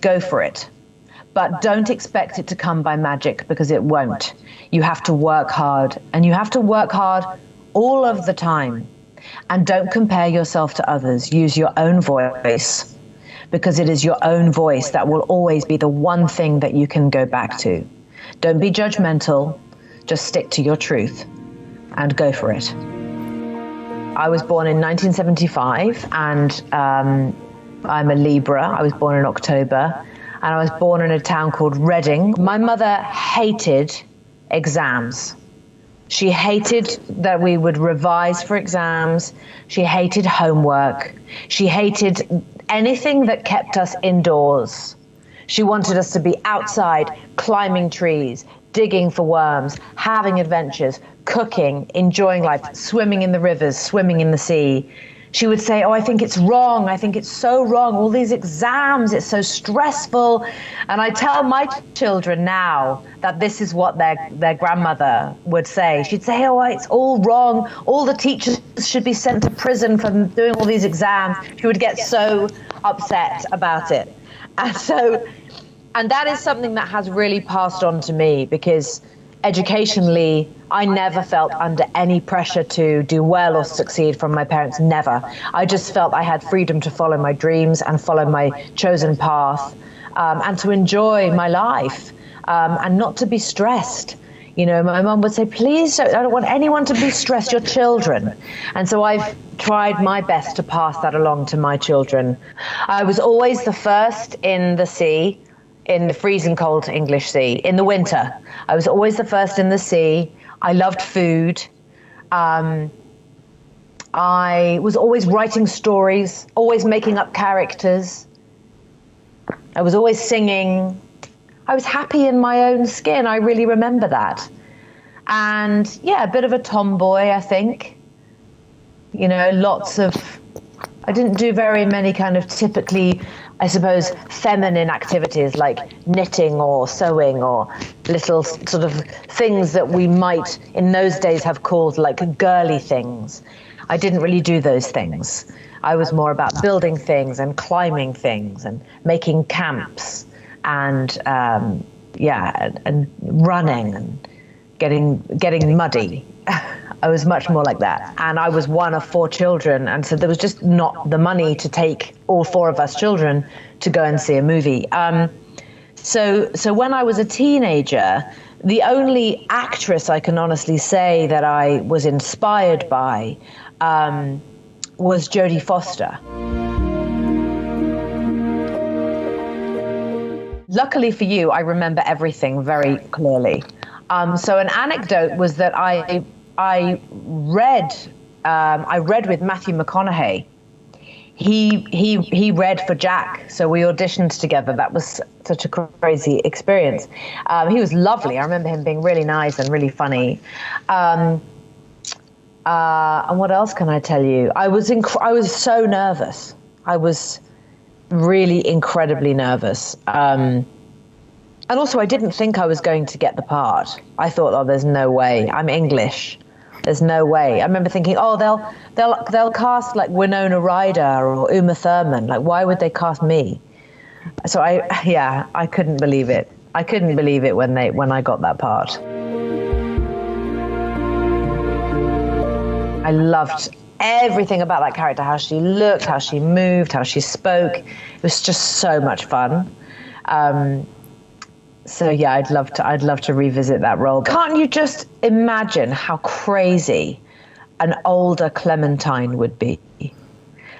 go for it. But don't expect it to come by magic, because it won't. You have to work hard, and you have to work hard all of the time. And don't compare yourself to others. Use your own voice, because it is your own voice that will always be the one thing that you can go back to. Don't be judgmental. Just stick to your truth and go for it. I was born in 1975, and I'm a Libra. I was born in October, and I was born in a town called Reading. My mother hated exams. She hated that we would revise for exams. She hated homework. She hated anything that kept us indoors. She wanted us to be outside, climbing trees, digging for worms, having adventures, cooking, enjoying life, swimming in the rivers, swimming in the sea. She would say, oh, I think it's wrong. I think it's so wrong. All these exams, it's so stressful. And I tell my children now that this is what their grandmother would say. She'd say, oh, it's all wrong. All the teachers should be sent to prison for doing all these exams. She would get so upset about it. And that is something that has really passed on to me, because educationally, I never felt under any pressure to do well or succeed from my parents, never. I just felt I had freedom to follow my dreams and follow my chosen path, and to enjoy my life, and not to be stressed. You know, my mum would say, please, I don't want anyone to be stressed, your children. And so I've tried my best to pass that along to my children. I was always the first in the sea, in the freezing cold English Sea, in the winter. I was always the first in the sea. I loved food. I was always writing stories, always making up characters. I was always singing. I was happy in my own skin. I really remember that. And yeah, a bit of a tomboy, I think. You know, I didn't do very many kind of typically, I suppose, feminine activities like knitting or sewing or little sort of things that we might in those days have called like girly things. I didn't really do those things. I was more about building things and climbing things and making camps and and running and getting muddy. I was much more like that. And I was one of 4 children. And so there was just not the money to take all 4 of us children to go and see a movie. So when I was a teenager, the only actress I can honestly say that I was inspired by was Jodie Foster. Luckily for you, I remember everything very clearly. So an anecdote was that I read with Matthew McConaughey. He read for Jack, so we auditioned together. That was such a crazy experience. He was lovely. I remember him being really nice and really funny. And what else can I tell you? I was so nervous. I was really incredibly nervous. And also, I didn't think I was going to get the part. I thought, oh, there's no way. I'm English. There's no way. I remember thinking, oh, they'll cast like Winona Ryder or Uma Thurman. Like, why would they cast me? So I couldn't believe it. I couldn't believe it when I got that part. I loved everything about that character, how she looked, how she moved, how she spoke. It was just so much fun. So yeah, I'd love to revisit that role. Can't you just imagine how crazy an older Clementine would be?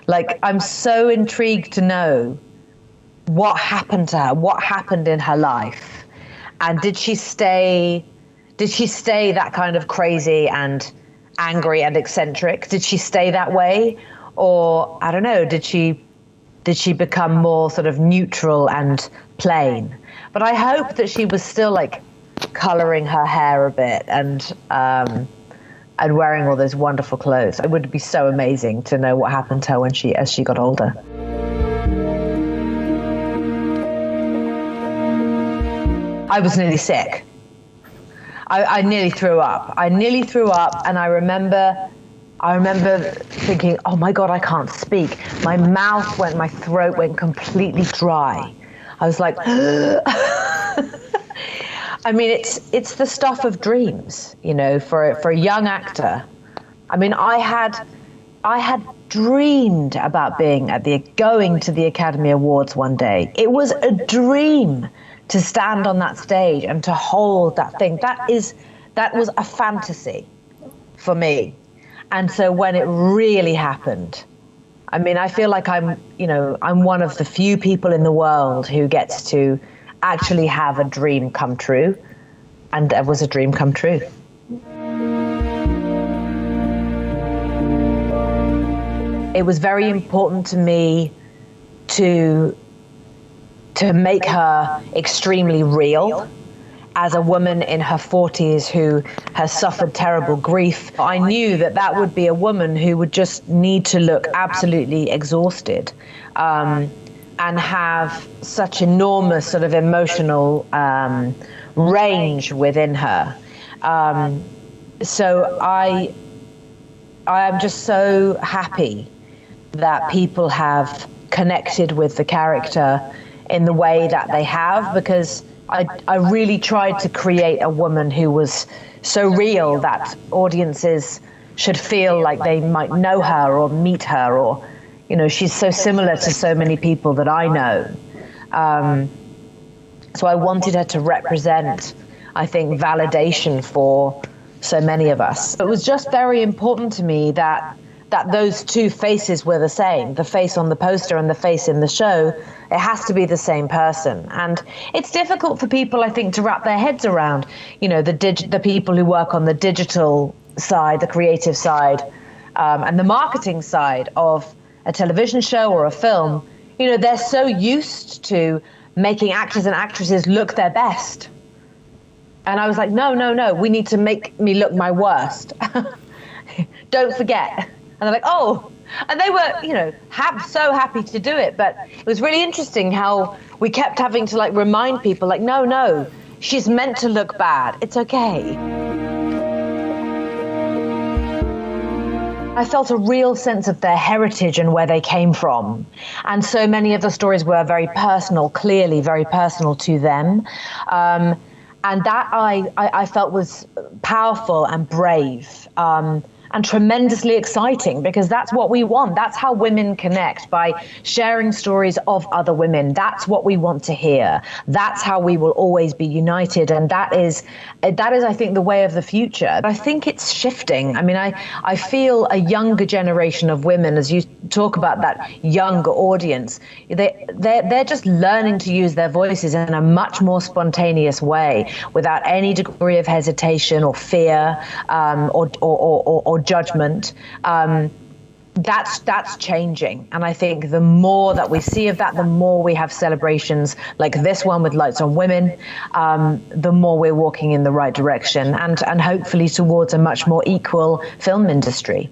Like, I'm so intrigued to know what happened to her, what happened in her life. And did she stay that kind of crazy and angry and eccentric? Did she stay that way? Or, I don't know, did she become more sort of neutral and plain? But I hope that she was still like coloring her hair a bit and wearing all those wonderful clothes. It would be so amazing to know what happened to her as she got older. I was nearly sick. I nearly threw up. And I remember thinking, oh my God, I can't speak. My throat went completely dry. I was like, I mean, it's the stuff of dreams, you know, for a young actor. I mean, I had dreamed about going to the Academy Awards one day. It was a dream to stand on that stage and to hold that thing. That was a fantasy for me. And so when it really happened, I mean, I feel like I'm one of the few people in the world who gets to actually have a dream come true. And it was a dream come true. It was very important to me to make her extremely real as a woman in her 40s who has suffered terrible grief. I knew that would be a woman who would just need to look absolutely exhausted and have such enormous sort of emotional range within her. So I am just so happy that people have connected with the character in the way that they have, because I really tried to create a woman who was so real that audiences should feel like they might know her or meet her, or, you know, she's so similar to so many people that I know. So I wanted her to represent, I think, validation for so many of us. It was just very important to me that those two faces were the same, the face on the poster and the face in the show. It has to be the same person. And it's difficult for people, I think, to wrap their heads around, you know, the people who work on the digital side, the creative side, and the marketing side of a television show or a film. You know, they're so used to making actors and actresses look their best. And I was like, no, we need to make me look my worst. Don't forget. And they're like, oh, and they were, you know, so happy to do it. But it was really interesting how we kept having to like remind people, like, no, she's meant to look bad. It's okay. I felt a real sense of their heritage and where they came from. And so many of the stories were very personal, clearly very personal to them. And that I felt was powerful and brave. And tremendously exciting, because that's what we want. That's how women connect, by sharing stories of other women. That's what we want to hear. That's how we will always be united. And that is, I think, the way of the future. I think it's shifting. I mean, I feel a younger generation of women, as you talk about that younger audience, they're just learning to use their voices in a much more spontaneous way, without any degree of hesitation or fear or judgment. That's changing, and I think the more that we see of that, the more we have celebrations like this one with Lights on Women, the more we're walking in the right direction, and hopefully towards a much more equal film industry.